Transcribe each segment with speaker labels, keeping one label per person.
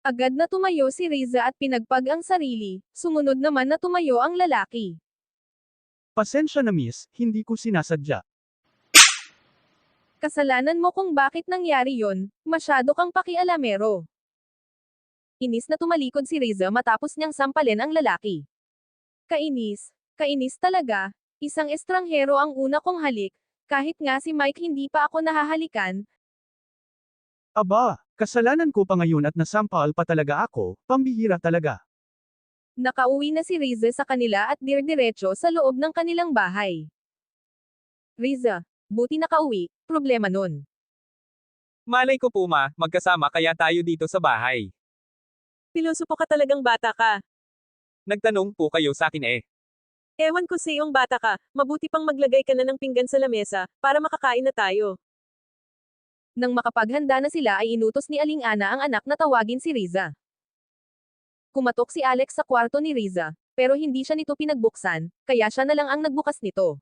Speaker 1: Agad na tumayo si Riza at pinagpag ang sarili, sumunod naman na tumayo ang lalaki.
Speaker 2: Pasensya na miss, hindi ko sinasadya.
Speaker 1: Kasalanan mo kung bakit nangyari yon, masyado kang pakialamero. Inis na tumalikod si Riza matapos niyang sampalin ang lalaki. Kainis talaga, isang estranghero ang una kong halik, kahit nga si Mike hindi pa ako nahahalikan.
Speaker 2: Aba, kasalanan ko pa ngayon at nasampal pa talaga ako, pambihira talaga.
Speaker 1: Nakauwi na si Riza sa kanila at dirdiretso sa loob ng kanilang bahay. Riza, buti nakauwi, problema nun.
Speaker 3: Malay ko po ma, magkasama kaya tayo dito sa bahay.
Speaker 4: Pilosopo ka talagang bata ka.
Speaker 3: Nagtanong po kayo sa akin eh.
Speaker 4: Ewan ko sa iyong bata ka, mabuti pang maglagay ka na ng pinggan sa lamesa, para makakain na tayo.
Speaker 1: Nang makapaghanda na sila ay inutos ni Aling Ana ang anak na tawagin si Riza. Kumatok si Alex sa kwarto ni Riza, pero hindi siya nito pinagbuksan, kaya siya na lang ang nagbukas nito.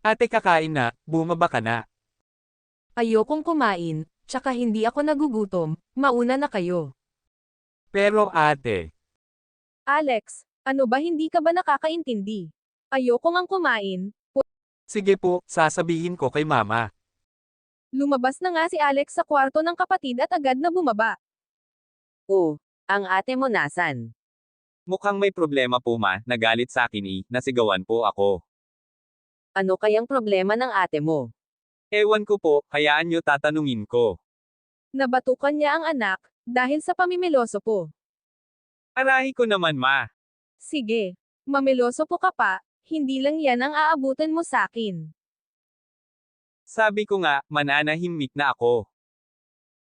Speaker 3: Ate kakain na, bumaba ka na.
Speaker 1: Ayokong kumain, tsaka hindi ako nagugutom, mauna na kayo.
Speaker 3: Pero ate.
Speaker 1: Alex, ano ba hindi ka ba nakakaintindi? Ayoko ngang kumain.
Speaker 3: Sige po, sasabihin ko kay mama.
Speaker 1: Lumabas na nga si Alex sa kwarto ng kapatid at agad na bumaba. Oh, ang ate mo nasan?
Speaker 3: Mukhang may problema po ma, nagalit sa akin nasigawan po ako.
Speaker 1: Ano kayang problema ng ate mo?
Speaker 3: Ewan ko po, hayaan nyo tatanungin ko.
Speaker 1: Nabatukan niya ang anak, dahil sa pamimiloso po.
Speaker 3: Arahi ko naman ma.
Speaker 1: Sige, mamiloso po ka pa, hindi lang yan ang aabutan mo sakin.
Speaker 3: Sabi ko nga, mananahimik na ako.